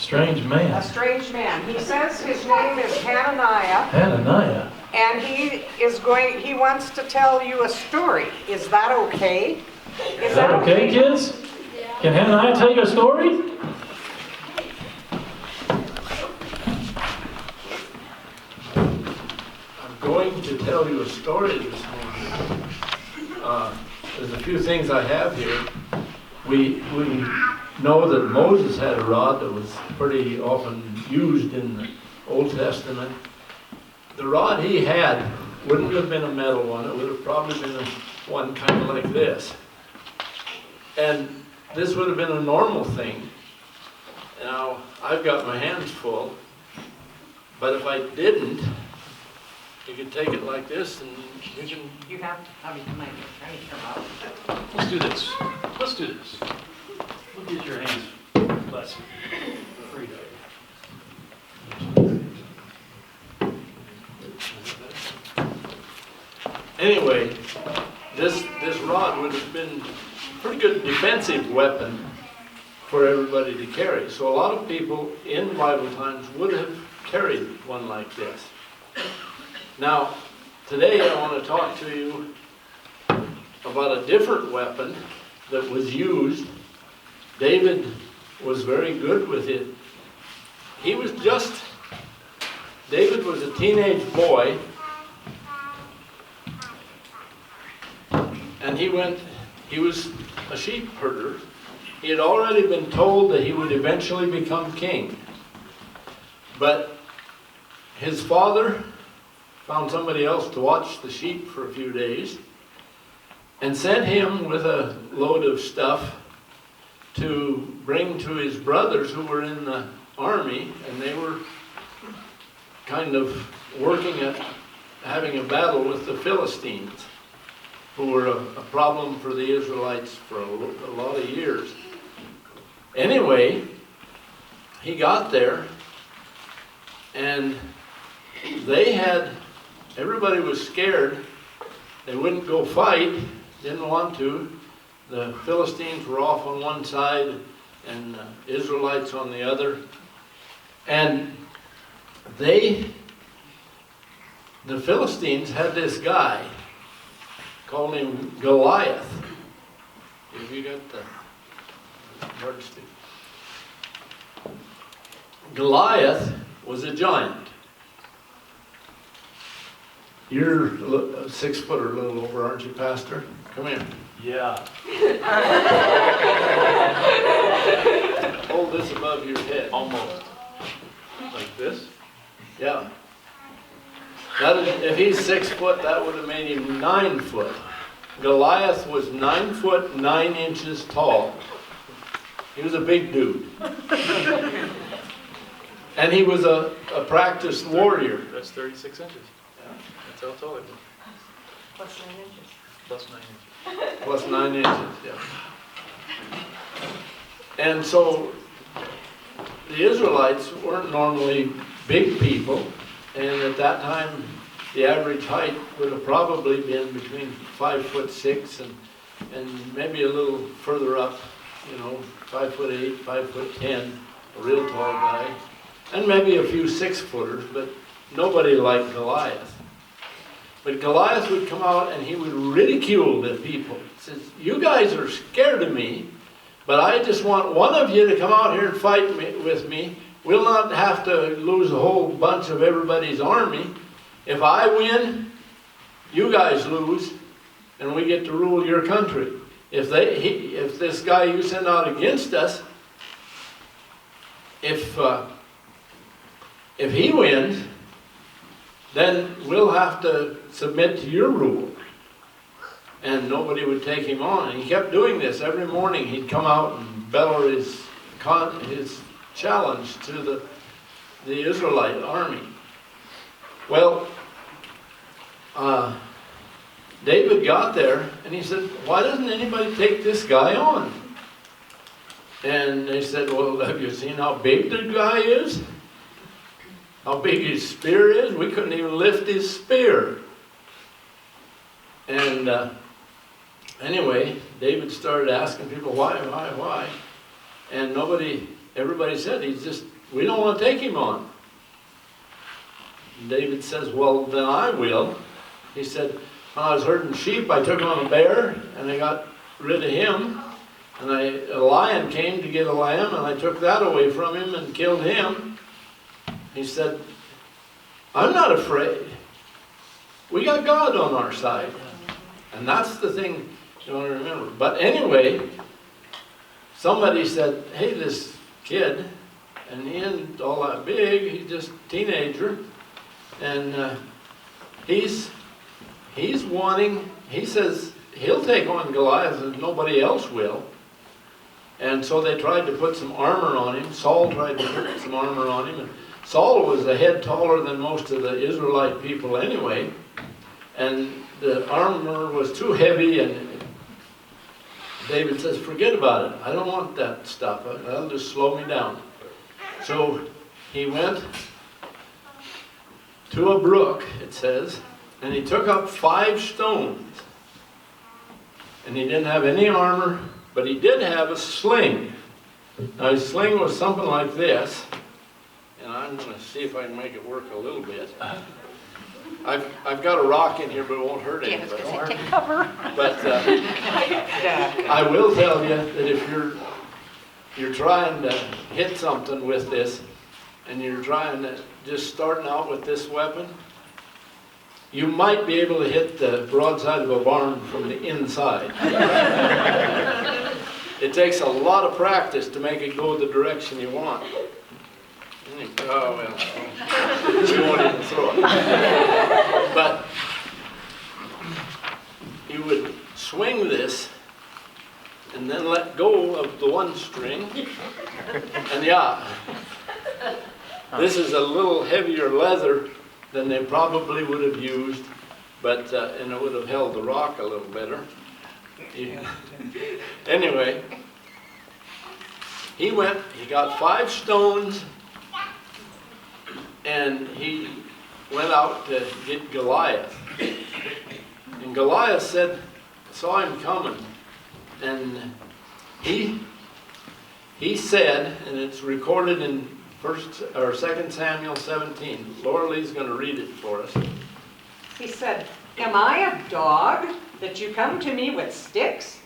Strange man. A strange man. He says his name is Hananiah. Hananiah. And he wants to tell you a story. Is that okay? Is that okay, kids? Yeah. Can Hananiah tell you a story? I'm going to tell you a story this morning. There's a few things I have here. We know that Moses had a rod that was pretty often used in the Old Testament. The rod he had wouldn't have been a metal one. It would have probably been one kind of like this. And this would have been a normal thing. Now, I've got my hands full, but if I didn't, you could take it like this and you can... You have to have your mic. I need to come out. Let's do this. Let's do this. Look at your hands. Bless you. Free. Anyway, this rod would have been a pretty good defensive weapon for everybody to carry. So a lot of people in Bible times would have carried one like this. Now, today I want to talk to you about a different weapon that was used. David was very good with it. David was a teenage boy, and he was a sheep herder. He had already been told that he would eventually become king. But his father found somebody else to watch the sheep for a few days and sent him with a load of stuff to bring to his brothers who were in the army, and they were kind of working at having a battle with the Philistines, who were a problem for the Israelites for a lot of years. Anyway, he got there, and everybody was scared. They wouldn't go fight, didn't want to. The Philistines were off on one side and the Israelites on the other. And the Philistines had this guy, called him Goliath. Have you got the yardstick? Goliath was a giant. You're 6 foot or a little over, aren't you, Pastor? Come here. Yeah. Hold this above your head. Almost. Like this? Yeah. If he's 6 foot, that would have made him 9 foot. Goliath was 9 foot 9 inches tall. He was a big dude. And he was a practiced warrior. That's 36 inches. Yeah. That's how tall he was. Plus 9 inches. Plus 9 inches. Plus 9 inches, yeah. And so the Israelites weren't normally big people, and at that time the average height would have probably been between 5'6" and maybe a little further up, 5'8", 5'10", a real tall guy, and maybe a few 6-footers, but nobody liked Goliath. But Goliath would come out and he would ridicule the people. He says, "You guys are scared of me, but I just want one of you to come out here and fight with me. We'll not have to lose a whole bunch of everybody's army. If I win, you guys lose, and we get to rule your country. If this guy you send out against us, if he wins, then we'll have to submit to your rule." And nobody would take him on. And he kept doing this. Every morning he'd come out and bellow his challenge to the Israelite army. Well, David got there and he said, "Why doesn't anybody take this guy on?" And they said, "Well, have you seen how big the guy is? How big his spear is? We couldn't even lift his spear." And anyway, David started asking people, why? And everybody said, he's just we don't want to take him on. And David says, well, then I will. He said, when I was herding sheep, I took on a bear, and I got rid of him. And a lion came to get a lamb, and I took that away from him and killed him. He said, I'm not afraid. We got God on our side. And that's the thing you want to remember. But anyway, somebody said, hey, this kid, and he isn't all that big, he's just a teenager, and he's wanting, he says he'll take on Goliath and nobody else will. And so they tried to put some armor on him. Saul tried to put some armor on him. And Saul was a head taller than most of the Israelite people anyway. And the armor was too heavy, and David says, forget about it. I don't want that stuff. That'll just slow me down. So he went to a brook, it says, and he took up 5 stones. And he didn't have any armor, but he did have a sling. Now his sling was something like this, and I'm going to see if I can make it work a little bit. I've got a rock in here, but it won't hurt anybody. Take cover. But I will tell you that if you're trying to hit something with this, and you're trying to just starting out with this weapon, you might be able to hit the broadside of a barn from the inside. It takes a lot of practice to make it go the direction you want. Oh, well, we won't even throw it. But you would swing this and then let go of the one string. And yeah, this is a little heavier leather than they probably would have used, but and it would have held the rock a little better. Yeah. Anyway, he got 5 stones, and he went out to get Goliath. And Goliath saw him coming, and he said, and it's recorded in 2 Samuel 17. Laura Lee's going to read it for us. He said, am I a dog that you come to me with sticks?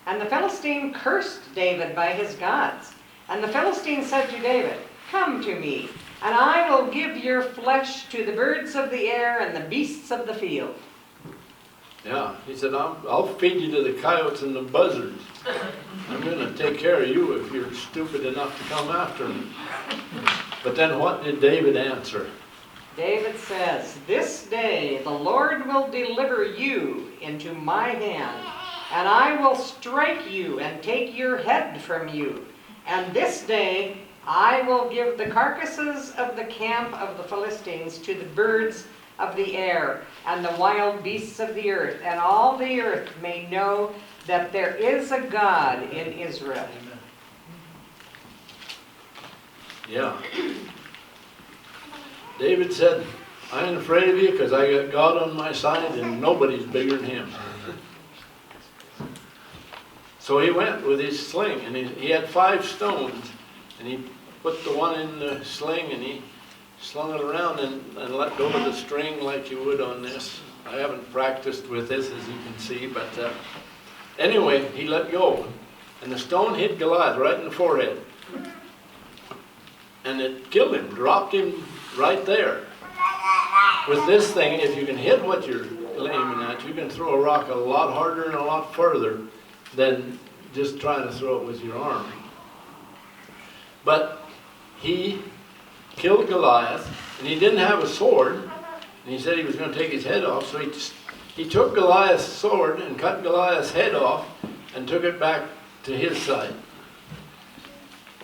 And the Philistine cursed David by his gods. And the Philistine said to David, come to me, and I will give your flesh to the birds of the air and the beasts of the field. Yeah, he said, I'll feed you to the coyotes and the buzzards. I'm going to take care of you if you're stupid enough to come after me. But then what did David answer? David says, this day the Lord will deliver you into my hand, and I will strike you and take your head from you. And this day I will give the carcasses of the camp of the Philistines to the birds of the air and the wild beasts of the earth, and all the earth may know that there is a God in Israel. Yeah. David said, I ain't afraid of you because I got God on my side and nobody's bigger than him. So he went with his sling, and he had 5 stones, and he put the one in the sling, and he slung it around and let go of the string like you would on this. I haven't practiced with this, as you can see, but anyway, he let go. And the stone hit Goliath right in the forehead. And it killed him, dropped him right there. With this thing, if you can hit what you're aiming at, you can throw a rock a lot harder and a lot further than just trying to throw it with your arm. But he killed Goliath, and he didn't have a sword, and he said he was going to take his head off, so he took Goliath's sword and cut Goliath's head off and took it back to his side.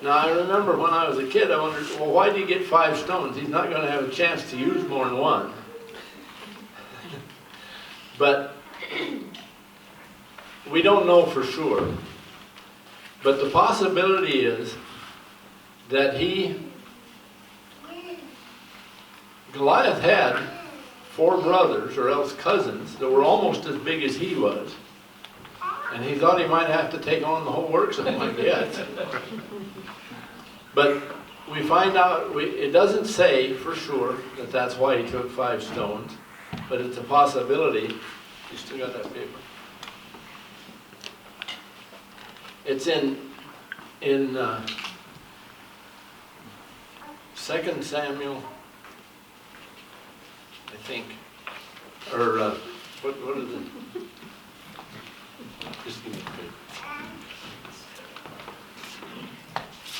Now I remember when I was a kid, I wondered, well, why did he get 5 stones? He's not going to have a chance to use more than one. But we don't know for sure. But the possibility is that Goliath had 4 brothers, or else cousins, that were almost as big as he was. And he thought he might have to take on the whole works of them, I guess. But we find out, it doesn't say for sure that that's why he took 5 stones, but it's a possibility. You still got that paper? It's in 2 Samuel, I think, or what is it? Just give me the paper.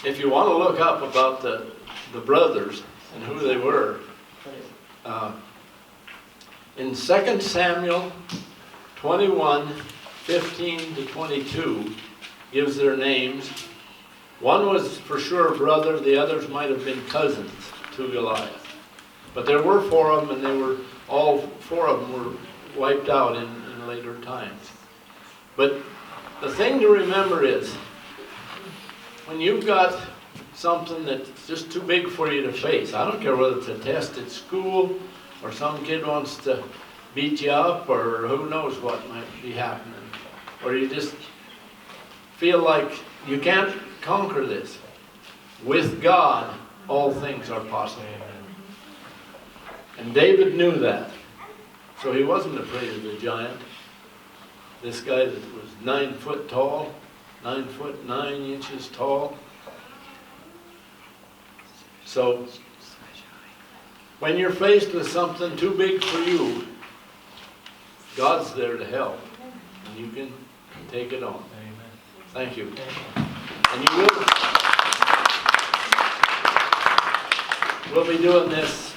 If you want to look up about the brothers and who they were, in 2 Samuel 21, 15 to 22 gives their names. One was for sure a brother, the others might have been cousins to Goliath. But there were 4 of them, and they were all 4 of them were wiped out in later times. But the thing to remember is, when you've got something that's just too big for you to face, I don't care whether it's a test at school, or some kid wants to beat you up, or who knows what might be happening, or you just feel like you can't conquer this. With God, all things are possible. And David knew that. So he wasn't afraid of the giant. This guy that was 9 foot tall, 9 foot 9 inches tall. So, when you're faced with something too big for you, God's there to help. And you can take it on. Thank you. And you will. We'll be doing this